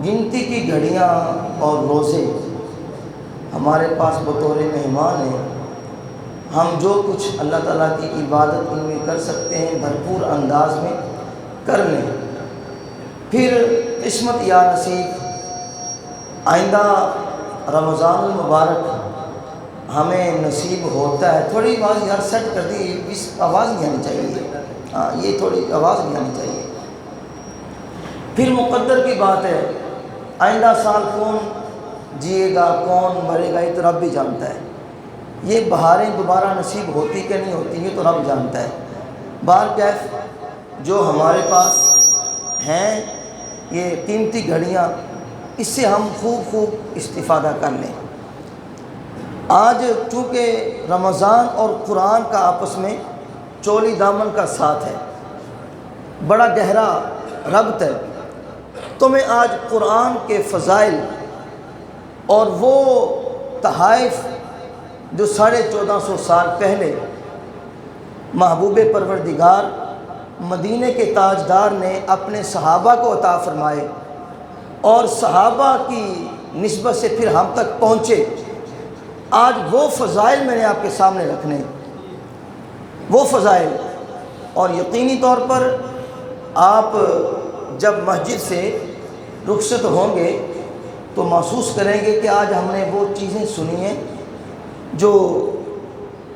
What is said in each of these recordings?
گنتی کی گھڑیاں اور روزے ہمارے پاس بطور مہمان ہیں. ہم جو کچھ اللہ تعالیٰ کی عبادت ان میں کر سکتے ہیں بھرپور انداز میں کر لیں. پھر قسمت یا نصیب آئندہ رمضان المبارک ہمیں نصیب ہوتا ہے. تھوڑی آواز یار سیٹ کر دی, اس آواز نہیں آنی چاہیے. ہاں یہ تھوڑی آواز نہیں آنی چاہیے. پھر مقدر کی بات ہے, آئندہ سال کون جیے گا کون مرے گا یہ تو رب بھی جانتا ہے. یہ بہاریں دوبارہ نصیب ہوتی کہ نہیں ہوتی یہ تو رب جانتا ہے. بہرکیف جو ہمارے پاس ہیں یہ قیمتی گھڑیاں, اس سے ہم خوب استفادہ کر لیں. آج چونکہ رمضان اور قرآن کا آپس میں چولی دامن کا ساتھ ہے, بڑا گہرا ربط ہے, تو میں آج قرآن کے فضائل اور وہ تحائف جو 1450 سال پہلے محبوب پروردگار مدینہ کے تاجدار نے اپنے صحابہ کو عطا فرمائے اور صحابہ کی نسبت سے پھر ہم تک پہنچے, آج وہ فضائل میں نے آپ کے سامنے رکھنے. وہ فضائل, اور یقینی طور پر آپ جب مسجد سے رخصت ہوں گے تو محسوس کریں گے کہ آج ہم نے وہ چیزیں سنی ہیں جو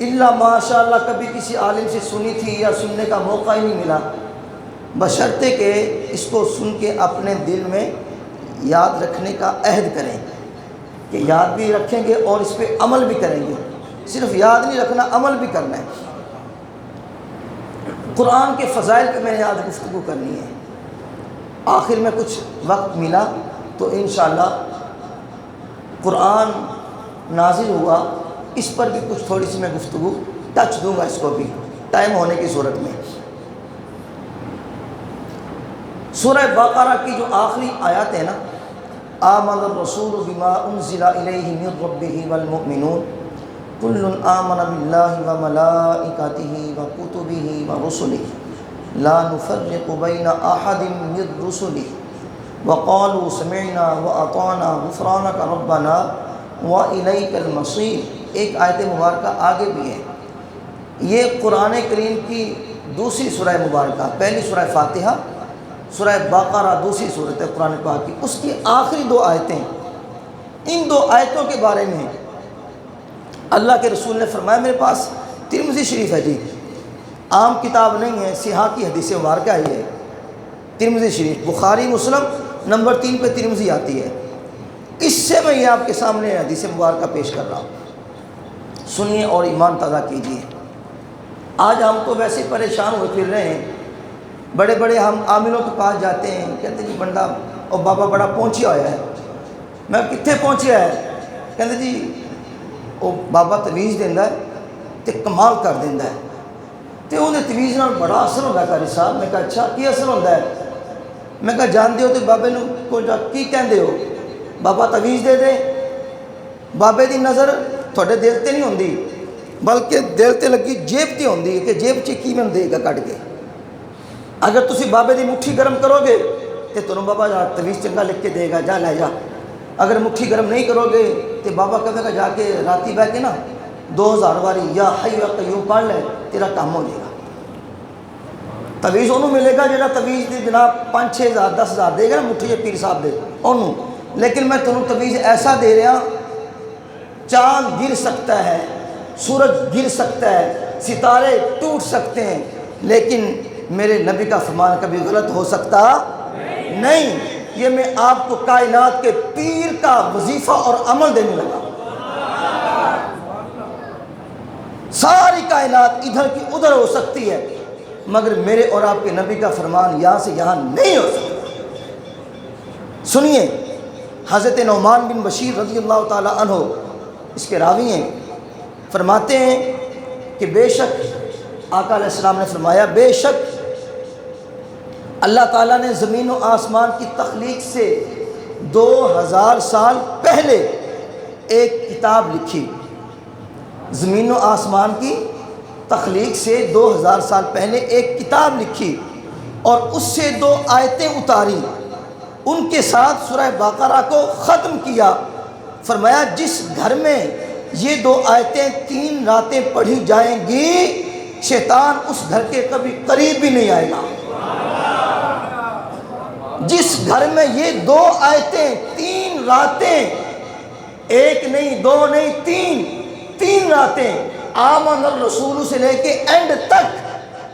الا ماشاء اللہ کبھی کسی عالم سے سنی تھی یا سننے کا موقع ہی نہیں ملا, بشرطے کہ اس کو سن کے اپنے دل میں یاد رکھنے کا عہد کریں کہ یاد بھی رکھیں گے اور اس پہ عمل بھی کریں گے. صرف یاد نہیں رکھنا, عمل بھی کرنا ہے. قرآن کے فضائل پہ میں نے آج گفتگو کرنی ہے. آخر میں کچھ وقت ملا تو انشاءاللہ قرآن نازل ہوا, اس پر بھی کچھ تھوڑی سی میں گفتگو ٹچ دوں گا, اس کو بھی ٹائم ہونے کی صورت میں. سورہ بقرہ کی جو آخری آیات ہے نا, آمن الرسول بما انزل الیہ من ربہ والمؤمنون کل آمن باللہ وملائکتہ وکتبہ ورسلہ لا نفرق بین احد من رسلہ وقالوا سمعنا واطعنا غفرانک ربنا والیک المصیر. ایک آیت مبارکہ آگے بھی ہے. یہ قرآن کریم کی دوسری سورہ مبارکہ, پہلی سورہ فاتحہ, سورہ بقرہ دوسری سورت ہے قرآن پاک کی, اس کی آخری 2 آیتیں. ان 2 آیتوں کے بارے میں اللہ کے رسول نے فرمایا, میرے پاس ترمذی شریف ہے جی, عام کتاب نہیں ہے, سیاح کی حدیث مبارکہ ہے یہ ترمذی شریف. بخاری مسلم نمبر 3 پہ ترمذی آتی ہے. اس سے میں یہ آپ کے سامنے حدیث مبارکہ پیش کر رہا ہوں, سنیے اور ایمان تازہ کیجیے. آج ہم تو ویسے پریشان ہوئے پھر رہے ہیں, بڑے بڑے ہم عاملوں کے پاس جاتے ہیں, کہتے جی بندہ اور بابا بڑا پہنچیا ہوا ہے. میں کتنے پہنچیا ہے؟ کہتے جی وہ بابا تویز دینا ہے تو کمال کر دینا ہے, تو انہیں تویز نال بڑا اثر ہوتا ہے قاری صاحب. میں کہا اچھا کی اثر ہوتا ہے؟ میں کہا جانتے ہو تو بابے کو جا کی کہندے ہو, بابا تویز دے دے, بابے دی نظر تھوڑے دل تے نہیں ہوندی بلکہ دل تے لگی جیب تے ہوندی ہے کہ جیب چ کی میں دے گا کٹ کے. اگر تسی بابے دی مٹھی گرم کرو گے تو تمہیں بابا جا تویز چنگا لکھ کے دے گا, جا لے جا. اگر مٹھی گرم نہیں کرو گے تو بابا کہے گا جا کے راتی بہ کے نا 2000 باری یا حی یا قیوم پڑھ لے, تیرا کام ہو جائے گا. تویز انہوں ملے گا جہاں تویز دی جناب 5-6 ہزار 10 ہزار دے گا نا مٹھی پیر صاحب دے انہوں. لیکن میں تمہیں تویز ایسا دے رہا, چاند گر سکتا ہے, سورج گر سکتا ہے, ستارے ٹوٹ سکتے ہیں, لیکن میرے نبی کا فرمان کبھی غلط ہو سکتا نہیں. یہ میں آپ کو کائنات کے پیر کا وظیفہ اور عمل دینے لگا. ساری کائنات ادھر کی ادھر ہو سکتی ہے مگر میرے اور آپ کے نبی کا فرمان یہاں سے یہاں نہیں ہو سکتا. سنیے, حضرت نعمان بن بشیر رضی اللہ تعالی عنہ اس کے راوی ہیں, فرماتے ہیں کہ بے شک آقا علیہ السلام نے فرمایا, بے شک اللہ تعالیٰ نے زمین و آسمان کی تخلیق سے 2000 سال پہلے ایک کتاب لکھی. زمین و آسمان کی تخلیق سے 2000 سال پہلے ایک کتاب لکھی اور اس سے 2 آیتیں اتاری. ان کے ساتھ سورہ بقرہ کو ختم کیا۔ فرمایا جس گھر میں یہ 2 آیتیں 3 راتیں پڑھی جائیں گی شیطان اس گھر کے کبھی قریب بھی نہیں آئے گا۔ جس گھر میں یہ 2 آیتیں 3 راتیں، 1 نہیں 2 نہیں 3 راتیں آمن الرسول سے لے کے اینڈ تک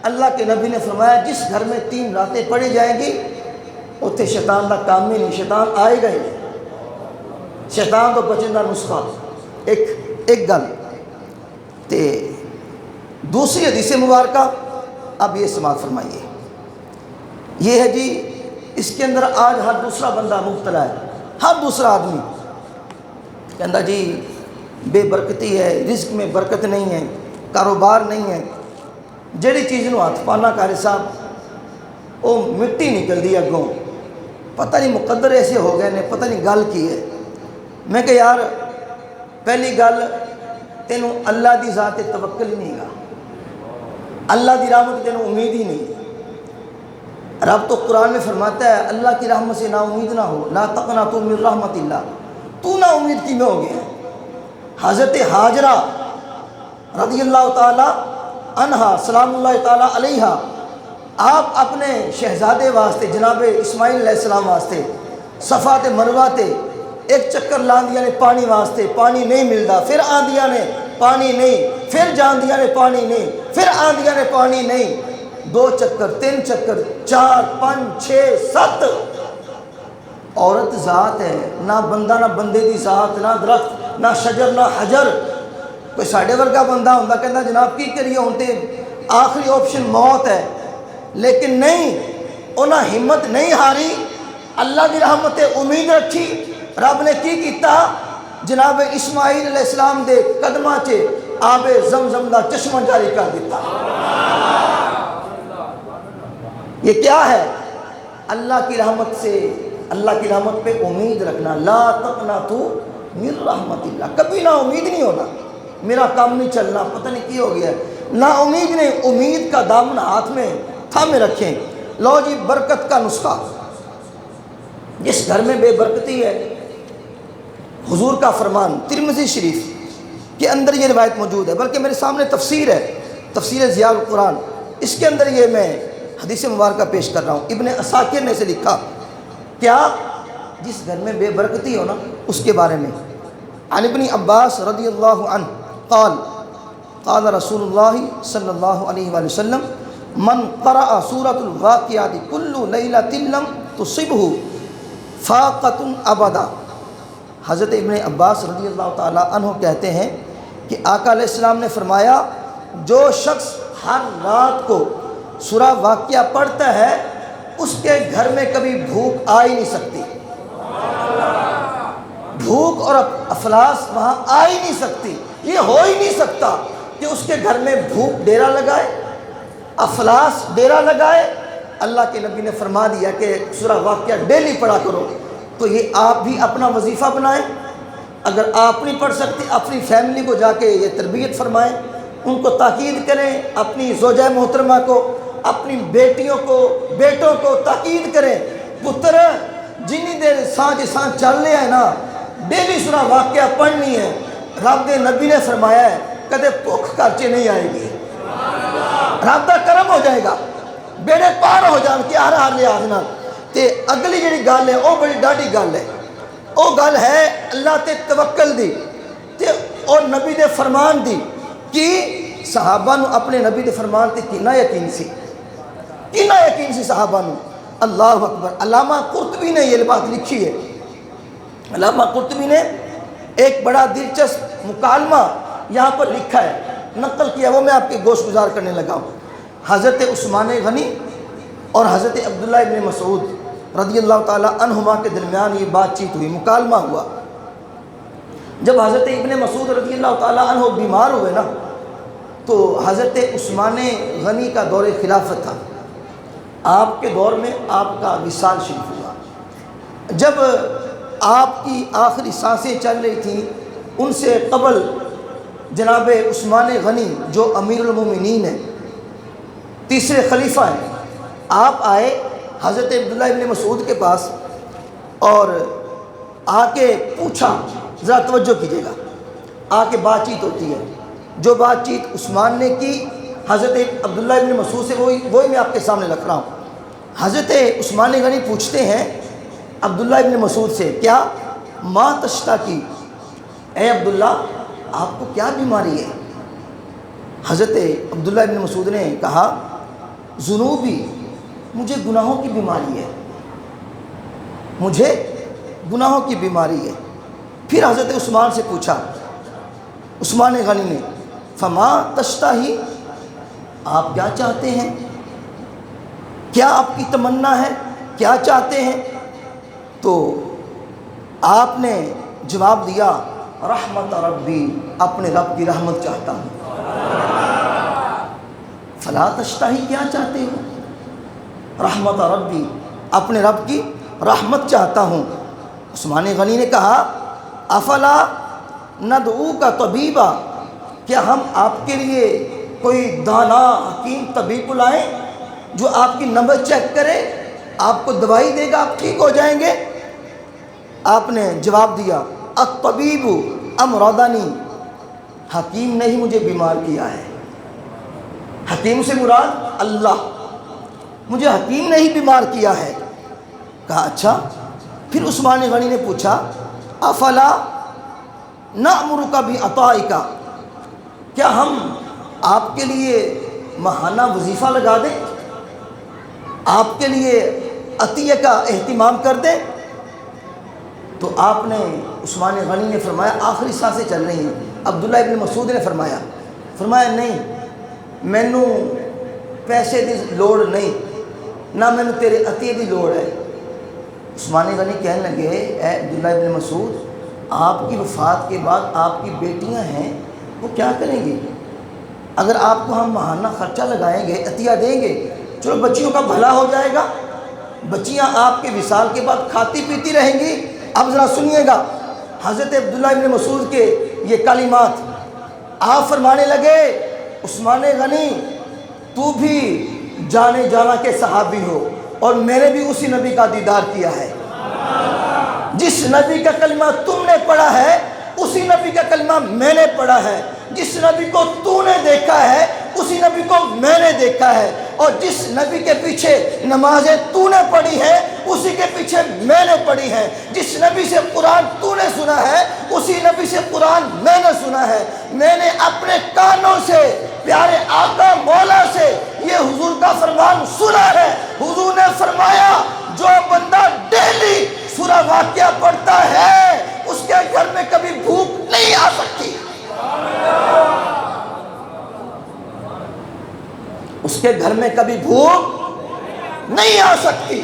اللہ کے نبی نے فرمایا جس گھر میں 3 راتیں پڑھی جائیں گی اتنے شیطان کا کام ہی نہیں، شیطان آئے گا ہی نہیں، شیطان تو بچن کا نسخہ۔ ایک گل تے دوسری حدیث مبارکہ اب یہ سماعت فرمائیے، یہ ہے جی اس کے اندر آج ہر دوسرا بندہ مبتلا ہے، ہر دوسرا آدمی کہندا جی بے برکتی ہے، رزق میں برکت نہیں ہے، کاروبار نہیں ہے، جہی چیز نو ہاتھ پانا قاری صاحب وہ مٹی نکل دی اگوں، پتہ نہیں مقدر ایسے ہو گئے نے، پتہ نہیں گل کی ہے۔ میں کہ یار پہلی گل تینوں اللہ دی ذات توکل ہی نہیں گا، اللہ دی رحمت تینوں امید ہی نہیں۔ رب تو قرآن میں فرماتا ہے اللہ کی رحمت سے نا امید نہ ہو، لا تقنطوا من رحمت اللہ، تو نا امید کی میں ہو گیا۔ حضرت ہاجرہ رضی اللہ تعالی عنہا سلام اللہ تعالی علیہا، آپ اپنے شہزادے واسطے جناب اسماعیل علیہ السلام واسطے صفا تے مروہ تے ایک چکر لاندیا نے پانی واسطے، پانی نہیں ملتا، پھر آندیا نے پانی نہیں، پھر جاندیا نے پانی نہیں، پھر آندیا نے پانی نہیں، 2 چکر 3 چکر 4 5 6 7 عورت ذات ہے، نہ بندہ نہ بندے دی ذات، نہ درخت نہ شجر نہ حجر۔ کوئی ساڑھے ورگا بندہ ہوندہ کہندہ جناب کی کریے ہونتے آخری آپشن موت ہے، لیکن نہیں، انہاں ہمت نہیں ہاری، اللہ دی رحمت امید رکھی۔ رب نے کی کیتا جناب اسماعیل علیہ السلام دے قدمہ چے آب زمزم دا چشمہ جاری کر دیتا۔ یہ کیا ہے؟ اللہ کی رحمت سے، اللہ کی رحمت پہ امید رکھنا۔ لا تقنطوا من رحمت اللہ، کبھی نا امید نہیں ہونا، میرا کام نہیں چلنا، پتہ نہیں کی ہو گیا ہے، نا امید نہیں، امید کا دامن ہاتھ میں تھامے رکھیں۔ لو جی برکت کا نسخہ، جس گھر میں بے برکتی ہے، حضور کا فرمان ترمذی شریف کے اندر یہ روایت موجود ہے، بلکہ میرے سامنے تفسیر ہے، تفسیر ضیاء القرآن، اس کے اندر یہ میں حدیث مبارکہ پیش کر رہا ہوں۔ ابن عساکر نے اسے لکھا، کیا جس گھر میں بے برکتی ہو نا اس کے بارے میں، عن ابن عباس رضی اللہ عنہ قال قال رسول اللہ صلی اللہ علیہ وآلہ وسلم من قرأ سورة الواقعات کل لیلۃ لم تصبہ فاقۃ ابدا۔ حضرت ابن عباس رضی اللہ تعالیٰ عنہ کہتے ہیں کہ آقا علیہ السلام نے فرمایا جو شخص ہر رات کو سورہ واقعہ پڑھتا ہے اس کے گھر میں کبھی بھوک آ ہی نہیں سکتی، بھوک اور افلاس وہاں آ ہی نہیں سکتی، یہ ہو ہی نہیں سکتا کہ اس کے گھر میں بھوک ڈیرا لگائے، افلاس ڈیرا لگائے۔ اللہ کے نبی نے فرما دیا کہ سورہ واقعہ ڈیلی پڑھا کرو، تو یہ آپ بھی اپنا وظیفہ بنائیں۔ اگر آپ نہیں پڑھ سکتے اپنی فیملی کو جا کے یہ تربیت فرمائیں، ان کو تاکید کریں، اپنی زوجہ محترمہ کو، اپنی بیٹیوں کو، بیٹوں کو تاکید کریں، پتر جنی دیر سانج سانج چلنے ہے نا ڈیلی سورہ واقعہ پڑھنی ہے۔ رب دے نبی نے فرمایا ہے کدے بھوک خرچے نہیں آئے گی، رب دا کرم ہو جائے گا، بیڑے پار ہو جان کے ہر حال لحاظ نال۔ تے اگلی جڑی گل ہے وہ بڑی ڈاڈی گل ہے، وہ گل ہے اللہ تے توکل دی تے اور نبی دے فرمان دی، کہ صحابہ نو اپنے نبی دے فرمان تے کنا یقین سی، کنا یقین سی صحابہ نو۔ اللہ اکبر۔ علامہ قرطبی نے یہ بات لکھی ہے، علامہ قرطبی نے ایک بڑا دلچسپ مکالمہ یہاں پر لکھا ہے، نقل کیا، وہ میں آپ کے گوش گزار کرنے لگا ہوں۔ حضرت عثمان غنی اور حضرت عبداللہ ابن مسعود رضی اللہ تعالیٰ عنہما کے درمیان یہ بات چیت ہوئی، مکالمہ ہوا۔ جب حضرت ابن مسعود رضی اللہ تعالیٰ عنہ بیمار ہوئے نا تو حضرت عثمان غنی کا دور خلافت تھا، آپ کے دور میں آپ کا وصال شریف ہوا۔ جب آپ کی آخری سانسیں چل رہی تھیں ان سے قبل جناب عثمان غنی جو امیر المومنین ہیں، تیسرے خلیفہ ہیں، آپ آئے حضرت عبداللہ ابن مسعود کے پاس اور آ کے پوچھا، ذرا توجہ کیجیے گا، آ کے بات چیت ہوتی ہے، جو بات چیت عثمان نے کی حضرت عبداللہ ابن مسعود سے وہی میں آپ کے سامنے رکھ رہا ہوں۔ حضرت عثمان غنی پوچھتے ہیں عبداللہ ابن مسعود سے، کیا ما تشتکی، اے عبداللہ آپ کو کیا بیماری ہے؟ حضرت عبداللہ ابن مسعود نے کہا ذنوبی، مجھے گناہوں کی بیماری ہے، مجھے گناہوں کی بیماری ہے۔ پھر حضرت عثمان سے پوچھا عثمان غنی نے، فما تشتہی، آپ کیا چاہتے ہیں؟ کیا آپ کی تمنا ہے؟ کیا چاہتے ہیں؟ تو آپ نے جواب دیا رحمت ربی، اپنے رب کی رحمت چاہتا ہوں۔ فلا تشتہی، کیا چاہتے ہو؟ رحمت ربی، اپنے رب کی رحمت چاہتا ہوں۔ عثمان غنی نے کہا افلا ندعوک طبیبا، کیا ہم آپ کے لیے کوئی دانا حکیم طبیب بلائیں جو آپ کی نبض چیک کرے، آپ کو دوائی دے گا، آپ ٹھیک ہو جائیں گے؟ آپ نے جواب دیا الطبیب امرضنی، حکیم نے ہی مجھے بیمار کیا ہے۔ حکیم سے مراد اللہ، مجھے حکیم نے ہی بیمار کیا ہے۔ کہا اچھا۔ پھر عثمان غنی نے پوچھا افلا نأمرک بعطائک، کیا ہم آپ کے لیے ماہانہ وظیفہ لگا دیں، آپ کے لیے عطیہ کا اہتمام کر دیں؟ تو آپ نے عثمان غنی نے فرمایا آخری سانسیں چل رہی ہیں۔ عبداللہ ابن مسعود نے فرمایا نہیں، مینوں پیسے دی لوڑ نہیں، نہ مینوں تیرے عطیے دی لوڑ ہے۔ عثمان غنی کہنے لگے اے عبداللہ ابن مسعود، آپ کی وفات کے بعد آپ کی بیٹیاں ہیں، وہ کیا کریں گی؟ اگر آپ کو ہم ماہانہ خرچہ لگائیں گے، عطیہ دیں گے، چلو بچیوں کا بھلا ہو جائے گا، بچیاں آپ کے وصال کے بعد کھاتی پیتی رہیں گی۔ اب ذرا سنیے گا حضرت عبداللہ ابن مسعود کے یہ کلمات، آپ فرمانے لگے عثمان غنی تو بھی جانے جانا کے صحابی ہو، اور میں نے بھی اسی نبی کا دیدار کیا ہے، جس نبی کا کلمہ تم نے پڑھا ہے اسی نبی کا کلمہ میں نے پڑھا ہے، جس نبی کو تو نے دیکھا ہے اسی نبی کو میں نے دیکھا ہے، اور جس نبی کے پیچھے نمازیں تو نے پڑھی ہیں اسی کے پیچھے میں نے پڑھی ہیں، جس نبی سے قرآن تو نے سنا ہے اسی نبی سے قرآن میں نے سنا ہے۔ میں نے اپنے کانوں سے پیارے آقا مولا سے یہ حضور کا فرمان سنا ہے۔ حضور نے فرمایا جو بندہ ڈیلی سورہ واقعہ پڑھتا ہے اس کے گھر میں کبھی بھوک نہیں آ سکتی، اس کے گھر میں کبھی بھوک نہیں آ سکتی۔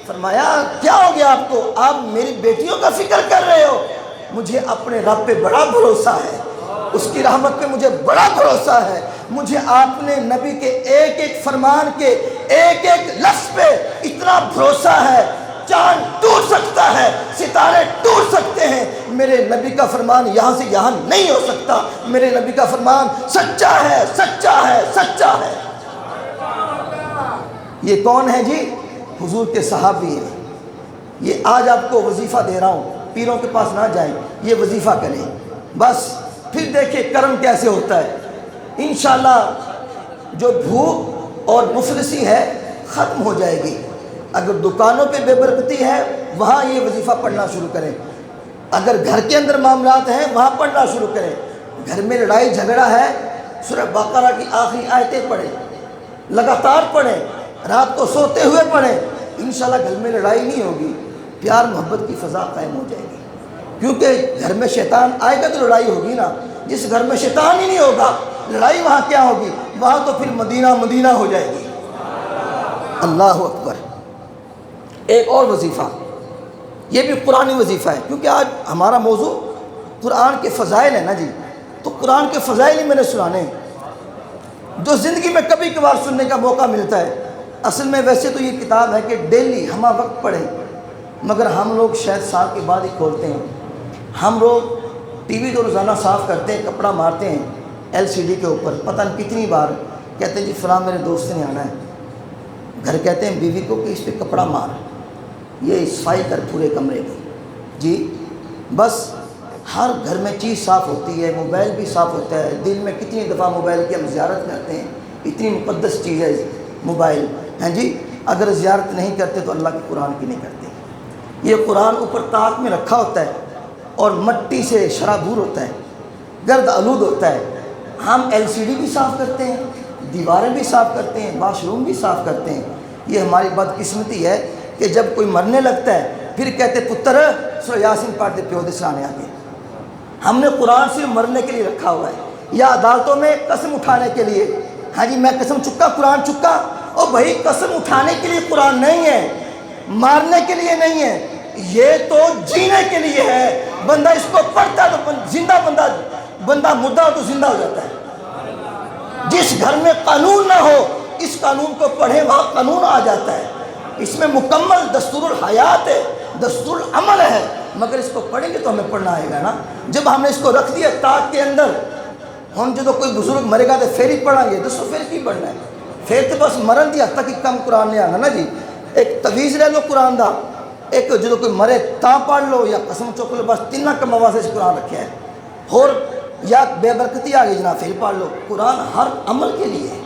فرمایا کیا ہو گیا آپ کو؟ آپ میری بیٹیوں کا فکر کر رہے ہو؟ مجھے اپنے رب پہ بڑا بھروسہ ہے، اس کی رحمت پہ مجھے بڑا بھروسہ ہے، مجھے آپ نے نبی کے ایک ایک فرمان کے ایک ایک لفظ پہ اتنا بھروسہ ہے، چاند ٹوٹ سکتا ہے، ستارے ٹوٹ سکتے ہیں، میرے نبی کا فرمان یہاں سے یہاں نہیں ہو سکتا، میرے نبی کا فرمان سچا ہے، سچا ہے، سچا ہے۔ یہ کون ہے جی؟ حضور کے صحابی ہیں۔ یہ آج آپ کو وظیفہ دے رہا ہوں، پیروں کے پاس نہ جائیں، یہ وظیفہ کریں، بس پھر دیکھیں کرم کیسے ہوتا ہے۔ انشاءاللہ جو بھوک اور مفلسی ہے ختم ہو جائے گی۔ اگر دکانوں پہ بے برکتی ہے وہاں یہ وظیفہ پڑھنا شروع کریں، اگر گھر کے اندر معاملات ہیں وہاں پڑھنا شروع کریں۔ گھر میں لڑائی جھگڑا ہے، سورہ بقرہ کی آخری آیتیں پڑھیں، لگاتار پڑھیں، رات کو سوتے ہوئے پڑھیں، انشاءاللہ گھر میں لڑائی نہیں ہوگی، پیار محبت کی فضا قائم ہو جائے گی۔ کیونکہ گھر میں شیطان آئے گا تو لڑائی ہوگی نا، جس گھر میں شیطان ہی نہیں ہوگا لڑائی وہاں کیا ہوگی؟ وہاں تو پھر مدینہ مدینہ ہو جائے گی۔ اللہ اکبر۔ ایک اور وظیفہ، یہ بھی قرآنی وظیفہ ہے، کیونکہ آج ہمارا موضوع قرآن کے فضائل ہے نا جی، تو قرآن کے فضائل ہی میں نے سنانے ہیں جو زندگی میں کبھی کبھار سننے کا موقع ملتا ہے۔ اصل میں ویسے تو یہ کتاب ہے کہ ڈیلی ہمہ وقت پڑھیں، مگر ہم لوگ شاید سال کے بعد ہی کھولتے ہیں۔ ہم لوگ ٹی وی تو روزانہ صاف کرتے ہیں، کپڑا مارتے ہیں LCD کے اوپر، پتہ نہیں کتنی بار کہتے ہیں جی فلاں میرے دوست نے آنا ہے، گھر کہتے ہیں بیوی کو کہ اس پہ کپڑا مار، یہ صفائی کر پورے کمرے کی جی. بس ہر گھر میں چیز صاف ہوتی ہے، موبائل بھی صاف ہوتا ہے. دل میں کتنی دفعہ موبائل کی ہم زیارت کرتے ہیں، اتنی مقدس چیز ہے موبائل ہیں جی. اگر زیارت نہیں کرتے تو اللہ کے قرآن کی نہیں کرتے. یہ قرآن اوپر طاق میں رکھا ہوتا ہے اور مٹی سے شرابور ہوتا ہے، گرد آلود ہوتا ہے. ہم LCD بھی صاف کرتے ہیں، دیواریں بھی صاف کرتے ہیں، واش روم بھی صاف کرتے ہیں. یہ ہماری بدقسمتی ہے کہ جب کوئی مرنے لگتا ہے پھر کہتے پتر سورہ یاسین پڑھ دے پیو دے سرانے آ کے. ہم نے قرآن صرف مرنے کے لیے رکھا ہوا ہے، یا عدالتوں میں قسم اٹھانے کے لیے. ہاں جی میں قسم چکا قرآن چکا. او بھائی قسم اٹھانے کے لیے قرآن نہیں ہے، مارنے کے لیے نہیں ہے، یہ تو جینے کے لیے ہے. بندہ اس کو پڑھتا ہے تو زندہ بندہ مردہ ہو تو زندہ ہو جاتا ہے. جس گھر میں قانون نہ ہو اس قانون کو پڑھیں وہاں قانون آ جاتا ہے. اس میں مکمل دستور الحیات ہے، دستور العمل ہے. مگر اس کو پڑھیں گے تو ہمیں پڑھنا آئے گا نا. جب ہم نے اس کو رکھ دیا طاق کے اندر، ہم جب کوئی بزرگ مرے گا تو پھر ہی پڑھیں گے. دوستو پھر کی پڑھنا ہے؟ پھر تو بس مرن دی حد تک ہی کم قرآن لے آنا نا جی. ایک تویز لے لو قرآن دا، ایک جب کوئی مرے تا پڑھ لو یا قسم چک لو. بس تین کم آواز سے قرآن رکھا ہے. اور یا بے برکتی آ گئی جناب پھر پڑھ لو. قرآن ہر عمل کے لیے ہے،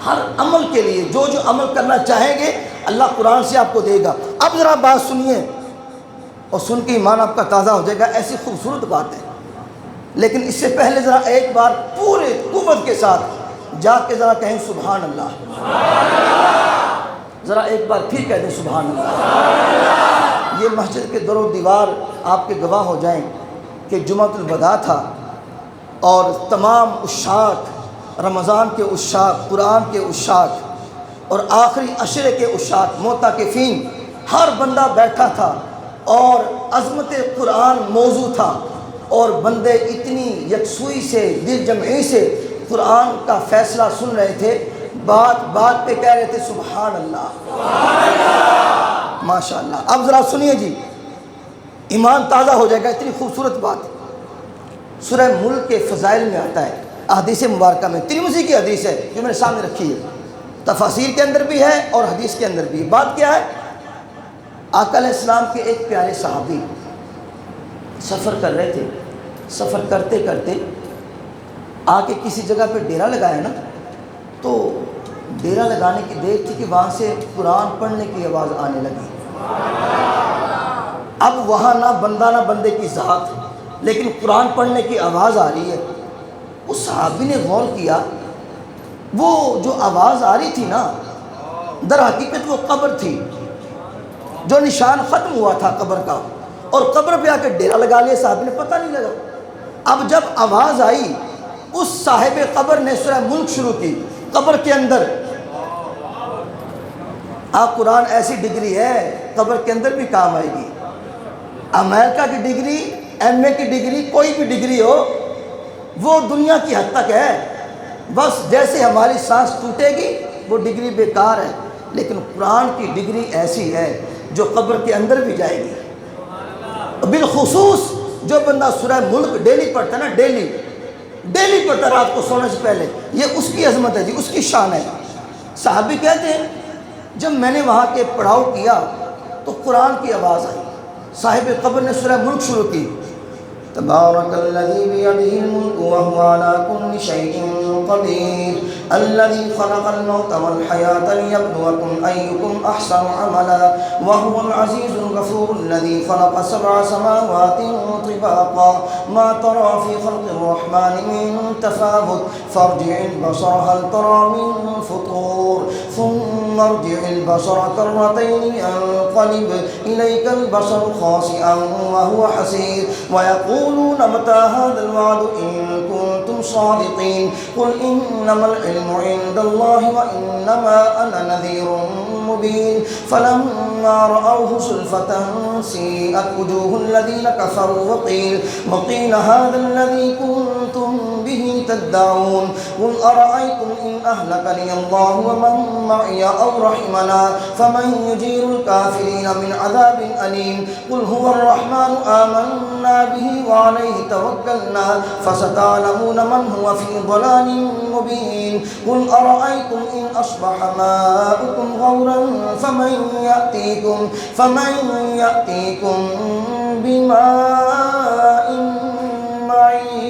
ہر عمل کے لیے. جو عمل کرنا چاہیں گے اللہ قرآن سے آپ کو دے گا. اب ذرا بات سنیے اور سن کے ایمان آپ کا تازہ ہو جائے گا. ایسی خوبصورت بات ہے. لیکن اس سے پہلے ذرا ایک بار پورے قوت کے ساتھ جا کے ذرا کہیں سبحان اللہ. ذرا ایک بار پھر کہہ دیں سبحان اللہ. یہ مسجد کے در و دیوار آپ کے گواہ ہو جائیں کہ جمعۃ الوداع تھا اور تمام عشاق، رمضان کے عشاق، قرآن کے عشاق اور آخری عشرے کے عشاق، معتکفین، ہر بندہ بیٹھا تھا اور عظمت قرآن موضوع تھا. اور بندے اتنی یکسوئی سے، دل جمعی سے قرآن کا فیصلہ سن رہے تھے. بات بات پہ کہہ رہے تھے سبحان اللہ، ماشاء اللہ. اب ذرا سنیے جی، ایمان تازہ ہو جائے گا. اتنی خوبصورت بات سورہ ملک کے فضائل میں آتا ہے، احادیث مبارکہ میں. ترمذی کی حدیث ہے جو میرے سامنے رکھی ہے، تفاسیر کے اندر بھی ہے اور حدیث کے اندر بھی. بات کیا ہے؟ آقا علیہ السلام کے ایک پیارے صحابی سفر کر رہے تھے. سفر کرتے کرتے آ کے کسی جگہ پہ ڈیرا لگایا نا، تو ڈیرا لگانے کی دیر تھی کہ وہاں سے قرآن پڑھنے کی آواز آنے لگی. اب وہاں نہ بندہ نہ بندے کی ذات، لیکن قرآن پڑھنے کی آواز آ رہی ہے. اس صحابی نے غور کیا، وہ جو آواز آ رہی تھی نا در حقیقت وہ قبر تھی، جو نشان ختم ہوا تھا قبر کا، اور قبر پہ آ کے ڈیرا لگا لیا. صاحب نے پتہ نہیں لگا. اب جب آواز آئی اس صاحب قبر نے سورہ ملک شروع کی. قبر کے اندر قرآن ایسی ڈگری ہے قبر کے اندر بھی کام آئے گی. امریکہ کی ڈگری، MA کی ڈگری، کوئی بھی ڈگری ہو وہ دنیا کی حد تک ہے. بس جیسے ہماری سانس ٹوٹے گی وہ ڈگری بیکار ہے. لیکن قرآن کی ڈگری ایسی ہے جو قبر کے اندر بھی جائے گی. بالخصوص جو بندہ سورہ ملک ڈیلی پڑھتا ہے نا، ڈیلی پڑھتا ہے رات کو سونے سے پہلے، یہ اس کی عظمت ہے جی، اس کی شان ہے. صحابی کہتے ہیں جب میں نے وہاں کے پڑھاؤ کیا تو قرآن کی آواز آئی. صاحب قبر نے سورہ ملک شروع کی. تبارک الذی بیدہ الملک وہو علی کل شیء قدیر الذی خلق الموت والحیاة لیبلوکم ایکم احسن عملا وہو العزیز الغفور الذی خلق 7 سماوات طباقا ما ترى في خلق الرحمن من تفاوت فارجع البصر هل ترى من فطور ثم ارجع البصر كرتين ينقلب إليك البصر خاسئا وهو حسير ويقولون متى هذا الوعد إن كنتم صادقين قل إنما العلم عند الله وإنما أنا نذير مبين فلما رأوه زلفة سيئت وجوه الذين كفروا وقيل هذا الذي كنتم به تدعون قل أرأيتم إن أهلكني الله ومن معي أو رحمنا فمن يجير الكافرين من عذاب أليم قل هو الرحمن آمنا به وعليه توكلنا فستعلمون من هو في ضلال مبين قل أرأيتم إن أصبح ماؤكم غورا فمن يأتيكم بماء معين.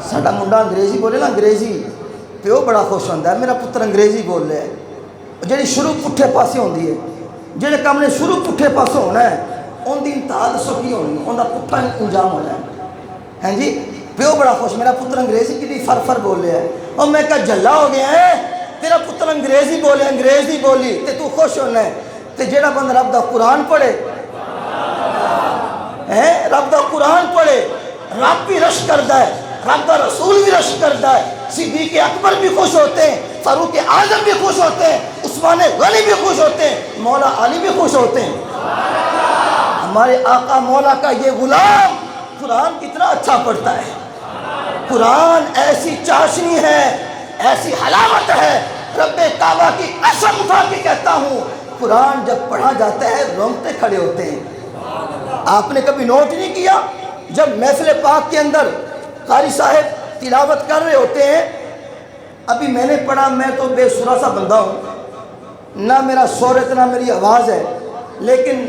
ساڈا منڈا انگریزی بولے نا، انگریزی پیو بڑا خوش ہوتا ہے میرا پتر انگریزی بول رہا ہے. جڑی شروع پٹھے پاسے ہوندی ہے، جڑے کام نے شروع پٹھے پاسے ہونا ہے ان دی انتہا دسو کی ہونی ہے، ان دا پٹھا انجام ہونا ہے. ہیں جی پیو بڑا خوش، میرا پتر انگریزی کی فر بول رہا ہے. اور میں کہا جھلا ہو گیا ہے، تیرا پتر انگریزی بولے، انگریزی بولی تے تو خوش ہونا ہے. تے جڑا بندہ رب دا قرآن پڑھے، رب دا قرآن پڑھے، رب بھی رش کرتا ہے، رب دا رسول بھی رش کرتا ہے، صدیق اکبر بھی خوش ہوتے ہیں، فاروق اعظم بھی خوش ہوتے ہیں، عثمان غنی بھی خوش ہوتے ہیں، مولا علی بھی خوش ہوتے ہیں. ہمارے آقا مولا کا یہ غلام قرآن کتنا اچھا پڑھتا ہے. قرآن ایسی چاشنی ہے، ایسی حلاوت ہے، رب کعبہ کی قسم اٹھا کے کہتا ہوں قرآن جب پڑھا جاتا ہے رونگٹے کھڑے ہوتے ہیں. آپ نے کبھی نوٹ نہیں کیا جب محفل پاک کے اندر قاری صاحب تلاوت کر رہے ہوتے ہیں، ابھی میں نے پڑھا، میں تو بے سرا سا بندہ ہوں، نہ میرا صورت نہ میری آواز ہے، لیکن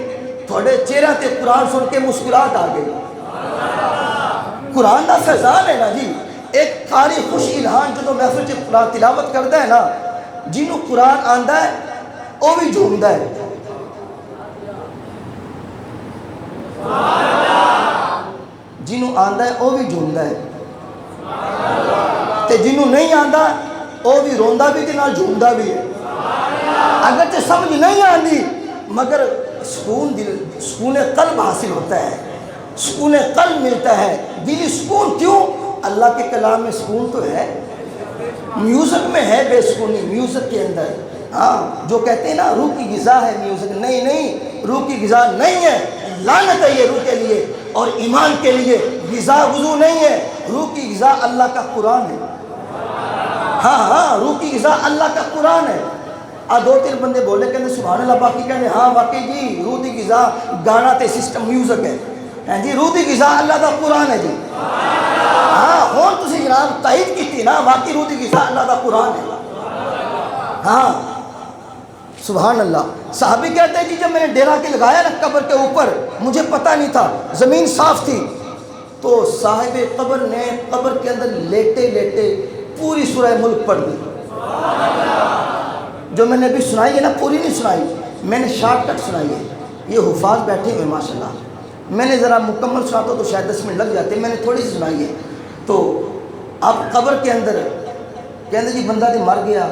تھوڑے چہرہ تے قرآن سن کے مسکراہٹ آ گئی. قرآن دا فیضان ہے نا جی. ایک قاری خوش الہان جو محفل سے قرآن تلاوت کرتا ہے نا، جنہوں قرآن آندا ہے وہ بھی جھومدا ہے. جنہوں آندا ہے وہ بھی جھومدا ہے، تے جنہوں نہیں آندا وہ بھی روندا بھی تے نال جھومدا بھی ہے. اگرچہ سمجھ نہیں آندی مگر سکون قلب حاصل ہوتا ہے، سکون قلب ملتا ہے. دلی سکون کیوں؟ اللہ کے کلام میں سکون تو ہے، میوزک میں ہے بے سکونی، میوزک کے اندر. ہاں جو کہتے ہیں نا روح کی غذا ہے میوزک، نہیں روح کی غذا نہیں ہے، لعنت ہے یہ روح کے لیے اور ایمان کے لیے. غذا وضو نہیں ہے، روح کی غذا اللہ کا قرآن ہے. ہاں روح کی غذا اللہ کا قرآن ہے. دو تین بندے بولے کہتے سبحان اللہ، باقی کہتے ہاں واقعی جی روح کی غذا گانا تے سسٹم میوزک ہے جی، روح کی غذا اللہ کا قرآن ہے جی. ہاں ہون تسی جناب تائید کی نا، واقعی روح کی غذا اللہ کا قرآن ہے. ہاں سبحان اللہ. صحابی کہتے ہیں جی جب میں نے ڈیرا کے لگایا نا قبر کے اوپر، مجھے پتہ نہیں تھا، زمین صاف تھی، تو صاحب قبر نے قبر کے اندر لیٹے لیٹے پوری سورہ ملک پڑھ دی. جو میں نے ابھی سنائی ہے نا پوری نہیں سنائی، میں نے شارٹ کٹ سنائی ہے. یہ حفاظ بیٹھے ہوئے ماشاءاللہ، میں نے ذرا مکمل سناتا تو شاید 10 منٹ لگ جاتے، میں نے تھوڑی سی سنائی ہے. تو اب قبر کے اندر کہتے جی بندہ تو مر گیا،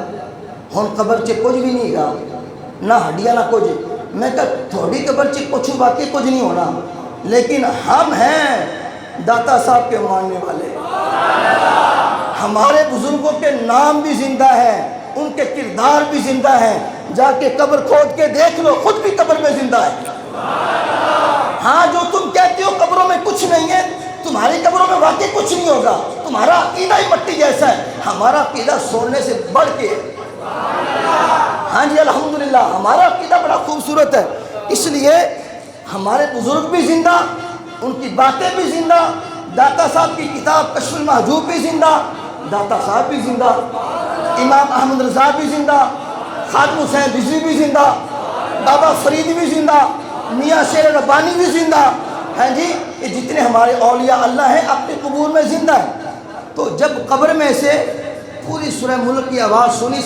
ہن قبر چ کچھ بھی نہیں گا، نہ ہڈیاں نہ کچھ. میں کہا تھوڑی قبر چ کچھ واقعی کچھ نہیں ہونا، لیکن ہم ہیں داتا صاحب کے ماننے والے. ہمارے بزرگوں کے نام بھی زندہ ہیں، ان کے کردار بھی زندہ ہیں. جا کے قبر کھود کے دیکھ لو، خود بھی قبر میں زندہ ہے. ہاں جو تم کہتے ہو قبروں میں کچھ نہیں ہے، تمہاری قبروں میں واقعی کچھ نہیں ہوگا. تمہارا عقیدہ ہی مٹی جیسا ہے، ہمارا عقیدہ سونے سے بڑھ کے ہے. ہاں جی الحمدللہ ہمارا عقیدہ بڑا خوبصورت ہے. اس لیے ہمارے بزرگ بھی زندہ، ان کی باتیں بھی زندہ، داتا صاحب کی کتاب کشف المحجوب بھی زندہ، داتا صاحب بھی زندہ، امام احمد رضا بھی زندہ، خادم حسین رضوی بھی زندہ، بابا فرید بھی زندہ، میاں شیر ربانی بھی زندہ ہیں جی. یہ جتنے ہمارے اولیاء اللہ ہیں اپنے قبور میں زندہ ہیں. تو جب قبر میں سے پوری سورہ ملک کی آواز سنی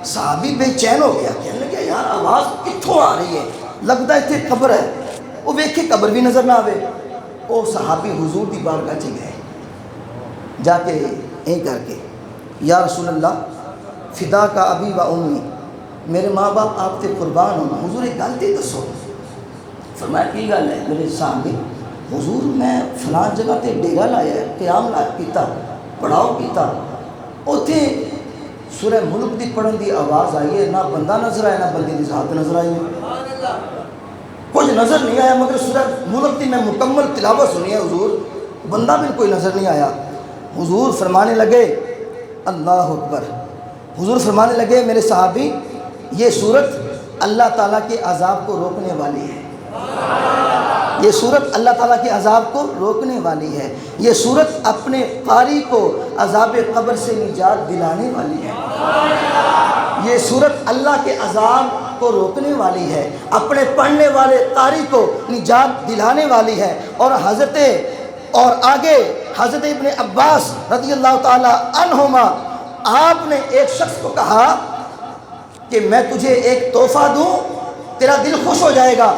صحابی بے چین ہو گیا، کہنے لگا یار آواز کتھوں آ رہی ہے، لگتا ہے کہ قبر ہے. وہ ویکھے قبر بھی نظر نہ آوے. وہ صحابی حضور دی بارگاہ چ گئے، جا کے یہیں کر کے یا رسول اللہ فدا کا ابی و امی، میرے ماں باپ آپ تے قربان ہونا، حضور ایک گل تے دسو. فرمایا کی گل ہے میرے سامنے؟ حضور میں فلاں جگہ تے ڈیرا لایا ہے، قیام کیتا، پڑھاؤ کیتا، اوتھے سورہ ملک دی پڑھن دی آواز آئی ہے، نہ بندہ نظر آیا نہ بندے دی ذات نظر آئی ہے، کچھ نظر نہیں آیا مگر سورہ ملک کی میں مکمل تلاوت سنی ہے حضور، بندہ بھی کوئی نظر نہیں آیا۔ حضور فرمانے لگے اللہ اکبر، حضور فرمانے لگے میرے صحابی یہ صورت اللہ تعالیٰ کے عذاب کو روکنے والی ہے، یہ صورت اللہ تعالیٰ کے عذاب کو روکنے والی ہے، یہ صورت اپنے قاری کو عذاب قبر سے نجات دلانے والی ہے، یہ صورت اللہ کے عذاب کو روکنے والی ہے، اپنے پڑھنے والے قاری کو نجات دلانے والی ہے۔ اور آگے حضرت ابن عباس رضی اللہ تعالی عنہما آپ نے ایک شخص کو کہا کہ میں تجھے ایک تحفہ دوں تیرا دل خوش ہو جائے گا۔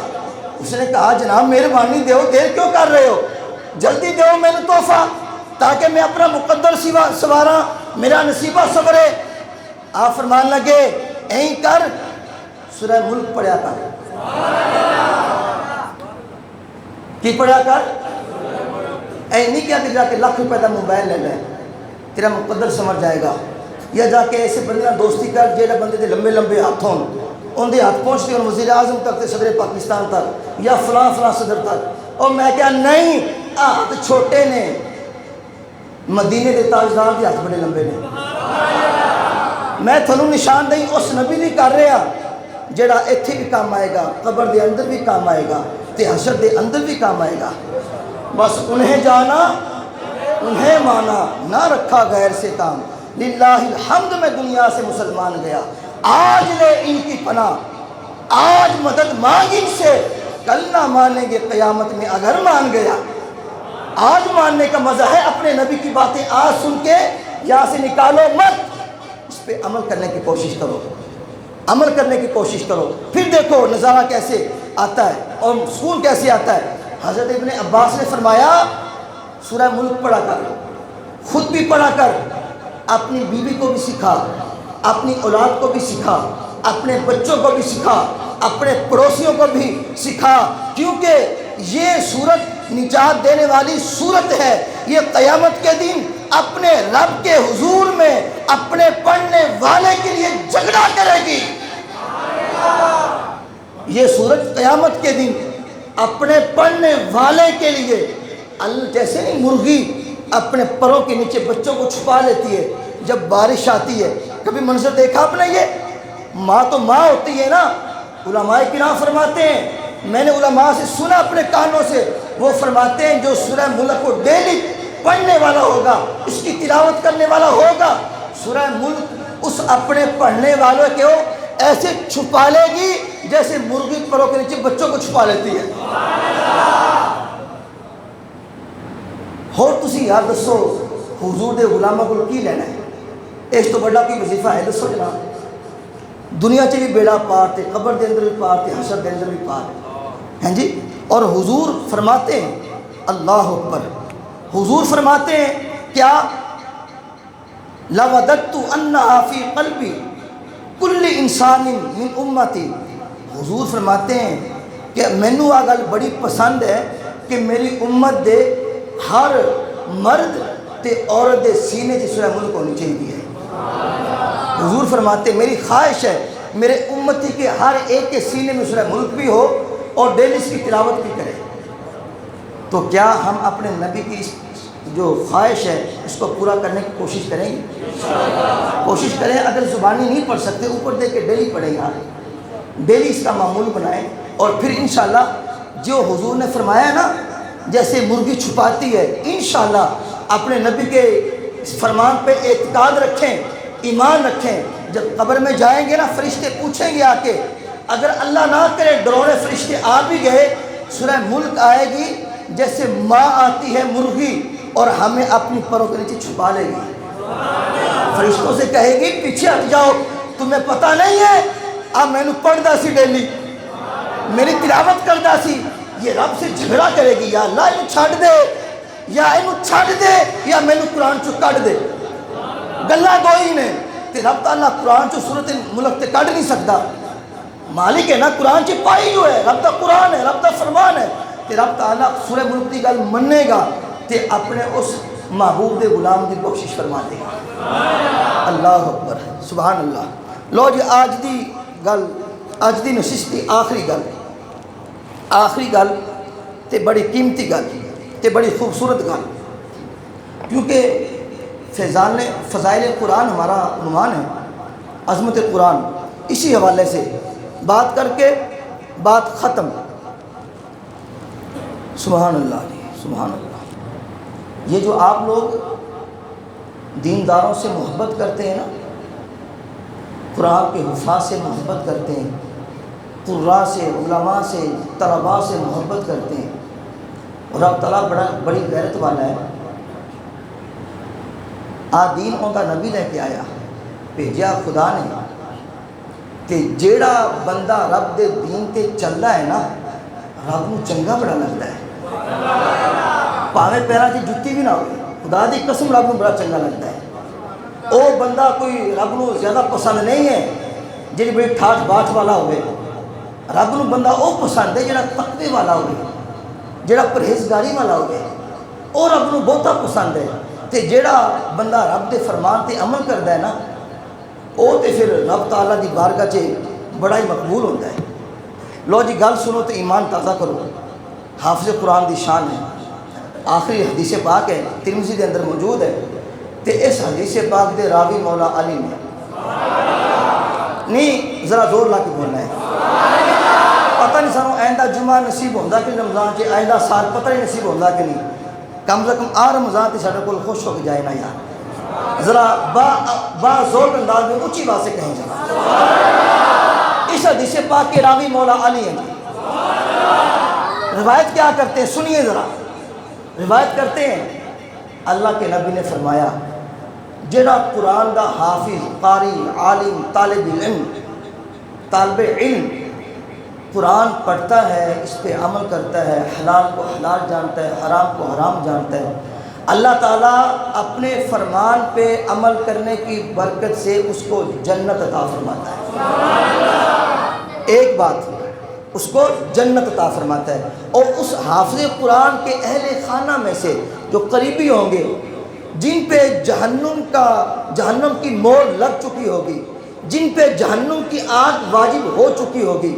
اس نے کہا جناب مہربانی دیو، دیر کیوں کر رہے ہو، جلدی دیو میں نے تحفہ تاکہ میں اپنا مقدر سوارا، میرا نصیبہ سورے۔ آپ فرمان لگے این کر سورہ ملک پڑھیا کر، کی پڑھیا کر، اے نہیں کیا کہ جا کے لاکھ روپے کا موبائل لے لے تیرا مقدر سمجھ جائے گا، یا جا کے ایسے بندے دوستی کر جیڑے بندے دے لمبے لمبے ہاتھ ہون، ان دے ہاتھ پہنچتے ہیں وزیر اعظم تک تے صدر پاکستان تک یا فلاں فلاں صدر تک۔ اور میں کہا نہیں، ہاتھ چھوٹے نے، مدینے دے تاجدار دے ہاتھ بڑے لمبے نے۔ میں تھنوں نشاندہی اس نبی نہیں کر رہا جیڑا ایتھے بھی کام آئے گا، قبر دے اندر بھی کام آئے گا تے حشر دے اندر بھی کام آئے گا۔ بس انہیں جانا انہیں مانا، نہ رکھا غیر سے کام، للہ الحمد میں دنیا سے مسلمان گیا، آج لے ان کی پناہ، آج مدد مانگ ان سے، کل نہ مانیں گے قیامت میں اگر مان گیا۔ آج ماننے کا مزہ ہے، اپنے نبی کی باتیں آج سن کے یہاں سے نکالو مت، اس پہ عمل کرنے کی کوشش کرو، عمل کرنے کی کوشش کرو، پھر دیکھو نظارہ کیسے آتا ہے اور سکون کیسے آتا ہے۔ حضرت ابن عباس نے فرمایا سورہ ملک پڑھا کر، خود بھی پڑھا کر، اپنی بیوی کو بھی سکھا، اپنی اولاد کو بھی سکھا، اپنے بچوں کو بھی سکھا، اپنے پڑوسیوں کو بھی سکھا، کیونکہ یہ صورت نجات دینے والی صورت ہے۔ یہ قیامت کے دن اپنے رب کے حضور میں اپنے پڑھنے والے کے لیے جھگڑا کرے گی۔ یہ صورت قیامت کے دن اپنے پڑھنے والے کے لیے، جیسے نہیں مرغی اپنے پروں کے نیچے بچوں کو چھپا لیتی ہے جب بارش آتی ہے، کبھی منظر دیکھا آپ نے؟ یہ ماں تو ماں ہوتی ہے نا۔ علماء کرام فرماتے ہیں، میں نے علماء سے سنا اپنے کانوں سے، وہ فرماتے ہیں جو سورہ ملک کو ڈیلی پڑھنے والا ہوگا، اس کی تلاوت کرنے والا ہوگا، سورہ ملک اس اپنے پڑھنے والوں کو ایسے چھپا لے گی جیسے مرغی پروں کے نیچے بچوں کو چھپا لیتی ہے۔ اور تسی یار دسو حضور دے غلامہ کو کی لینا ہے؟ اس تو بڑا کوئی وظیفہ ہے؟ دسو جناب، دنیا چ بھی بیڑا پار تے، قبر دے اندر بھی پار تے، حشر دے اندر بھی پار ہیں جی۔ اور حضور فرماتے ہیں اللہ اکبر، حضور فرماتے ہیں کیا لَوَدَدْتُ أَنَّهَا فِي قَلْبِ كُلِّ إِنسَانٍ مِّنْ أُمَّتِي، حضور فرماتے ہیں کہ مینوں آ گل بڑی پسند ہے کہ میری امت دے ہر مرد تے عورت دے سینے چ سورہ ملک ہونی چاہیے ہے۔ حضور فرماتے ہیں میری خواہش ہے میرے امتی کے ہر ایک کے سینے میں سورہ ملک بھی ہو اور ڈیلی اس کی تلاوت بھی کرے۔ تو کیا ہم اپنے نبی کی جو خواہش ہے اس کو پورا کرنے کی کوشش کریں گے؟ کوشش کریں، اگر زبانی نہیں پڑھ سکتے اوپر دے کے ڈیلی پڑھیں یار، ڈیلی اس کا معمول بنائیں، اور پھر انشاءاللہ جو حضور نے فرمایا نا جیسے مرغی چھپاتی ہے، انشاءاللہ اپنے نبی کے اس فرمان پہ اعتقاد رکھیں، ایمان رکھیں۔ جب قبر میں جائیں گے نا فرشتے پوچھیں گے آ کے، اگر اللہ نہ کرے ڈرونے فرشتے آ بھی گئے، سورہ ملک آئے گی جیسے ماں آتی ہے مرغی اور ہمیں اپنی پروں کے نیچے چھپا لے گی، فرشتوں سے کہے گی پیچھے ہٹ جاؤ، تمہیں پتہ نہیں ہے میں نے پڑھدا سی ڈیلی، میری تلاوت کردا سی۔ یہ رب سے جھگڑا کرے گی، یا اللہ انہوں چھڑ دے، یا انہوں چھڑ دے، یا میں نے قرآن چو کٹ دے، گلہ دو ہی نے تے رب تعالیٰ قرآن چو سورت ملک تے کٹ نہیں سکتا، مالک ہے نا قرآن چو پائی جو ہے، رب دا قرآن ہے، رب دا فرمان ہے، تے رب تعالیٰ سورہ ملک دی گل مننے گا تے اپنے اس محبوب دے غلام دی بخشش فرما دے گا۔ اللہ اکبر، سبحان اللہ۔ لو جی آج دی گل، آج دی نشست دی آخری گل، آخری گل تے بڑی قیمتی گل تے بڑی خوبصورت گل، کیونکہ فضائل قرآن ہمارا عنوان ہے، عظمت قرآن، اسی حوالے سے بات کر کے بات ختم۔ سبحان اللہ جی، سبحان اللہ۔ یہ جو آپ لوگ دینداروں سے محبت کرتے ہیں نا، قرآن کے حفاظ سے محبت کرتے ہیں، قراء سے، علماء سے، طلباء سے محبت کرتے ہیں، اور رب تعالیٰ بڑی غیرت والا ہے۔ دین اوندا نبی لے کے آیا، بھیجا خدا نے، کہ جیڑا بندہ رب دے دین تے چلدا ہے نا، رب نو چنگا بڑا لگتا ہے، پاویں پیراں دی جُتی بھی نہ ہوئے، خدا دی قسم رب نو بڑا چنگا لگتا ہے۔ او بندہ کوئی رب نو زیادہ پسند نہیں ہے جڑی بڑی ٹھاٹھ باٹھ والا ہوئے، رب نو بندہ او پسند ہے جڑا تقوی والا ہوئے، جڑا پرہیزگاری والا ہوئے، او رب نو بہتا پسند ہے۔ تے جیڑا بندہ رب دے فرمان تے عمل کردا ہے نا، او تے پھر رب تعالیٰ دی بارگاہ چ بڑا ہی مقبول ہوتا ہے۔ لو جی گل سنو تے ایمان تازہ کرو، حافظ قرآن دی شان ہے۔ آخری حدیث پاک ہے، ترمذی دے اندر موجود ہے، تے اس حدیث پاک دے راوی مولا علی نے، نہیں ذرا زور لا کے بولنا ہے، پتہ نہیں سانوں آئندہ جمعہ نصیب ہوندہ کہ رمضان کے آئندہ سال پتہ نہیں نصیب ہوندہ کہ نہیں، کم سے کم رمضان تے ساڈے کول خوش ہو کے جائے نا یار، ذرا با زور انداز میں اونچی بات سے کہیں ذرا۔ اس حدیث پاک کے راوی مولا علی ہیں، روایت کیا کرتے ہیں سنیے ذرا، روایت کرتے ہیں اللہ کے نبی نے فرمایا، جڑا قرآن دا حافظ، قاری، عالم، طالب علم قرآن پڑھتا ہے، اس پہ عمل کرتا ہے، حلال کو حلال جانتا ہے، حرام کو حرام جانتا ہے، اللہ تعالیٰ اپنے فرمان پہ عمل کرنے کی برکت سے اس کو جنت عطا فرماتا ہے۔ ایک بات، اس کو جنت عطا فرماتا ہے، اور اس حافظ قرآن کے اہل خانہ میں سے جو قریبی ہوں گے، جن پہ جہنم کی مور لگ چکی ہوگی، جن پہ جہنم کی آگ واجب ہو چکی ہوگی،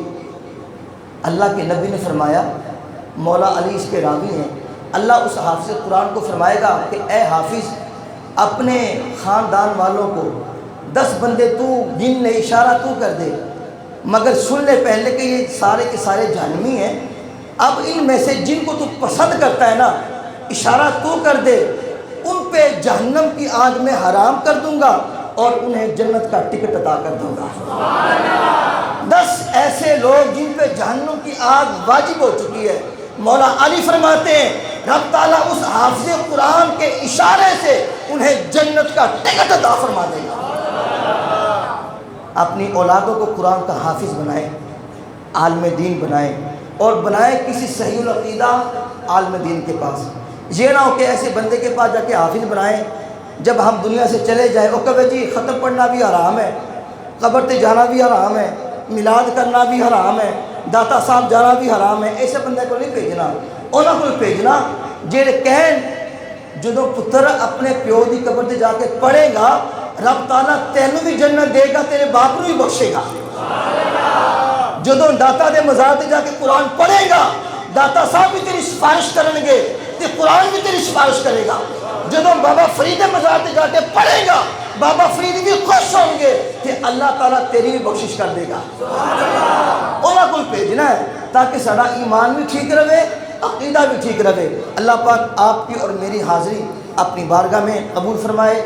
اللہ کے نبی نے فرمایا، مولا علی اس کے راوی ہیں، اللہ اس حافظ قرآن کو فرمائے گا کہ اے حافظ، اپنے خاندان والوں کو 10 بندے تو گن لے، اشارہ تو کر دے، مگر سن لے پہلے کہ یہ سارے کے سارے جہنمی ہیں، اب ان میں سے جن کو تو پسند کرتا ہے نا، اشارہ تو کر دے، ان پہ جہنم کی آگ میں حرام کر دوں گا اور انہیں جنت کا ٹکٹ عطا کر دوں گا۔ 10 ایسے لوگ جن پہ جہنم کی آگ واجب ہو چکی ہے، مولا علی فرماتے ہیں رب تعالیٰ اس حافظ قرآن کے اشارے سے انہیں جنت کا ٹکٹ عطا فرما دے گا۔ اپنی اولادوں کو قرآن کا حافظ بنائیں، عالم دین بنائیں، اور بنائیں کسی صحیح العقیدہ عالم دین کے پاس، یہ نہ ہو کہ ایسے بندے کے پاس جا کے حافظ بنائیں، جب ہم دنیا سے چلے جائیں وہ کہے جی ختم پڑھنا بھی حرام ہے، قبر تے جانا بھی حرام ہے، میلاد کرنا بھی حرام ہے، داتا صاحب جانا بھی حرام ہے، ایسے بندے کو نہیں بھیجنا، انہوں کو بھیجنا جڑے کہن جدو پتر اپنے پیو دی قبر تے جا کے پڑھے گا، رب تعالیٰ تینوں بھی جنت دے گا، تیرے باپ نو بھی بخشے گا۔ جدو داتا دے مزار تے جا کے قرآن پڑھے گا، داتا صاحب بھی تیری سفارش کرن گے تے قرآن بھی تیری سفارش کرے گا۔ جدو بابا فرید مزار تے جا کے پڑھے گا، بابا فرید بھی خوش ہوں گے کہ اللہ تعالیٰ تیری بھی بخشش کر دے گا۔ انہوں کو بھیجنا ہے تاکہ سارا ایمان بھی ٹھیک رہے، عقیدہ بھی ٹھیک رہے۔ اللہ پاک آپ کی اور میری حاضری اپنی بارگاہ میں قبول فرمائے۔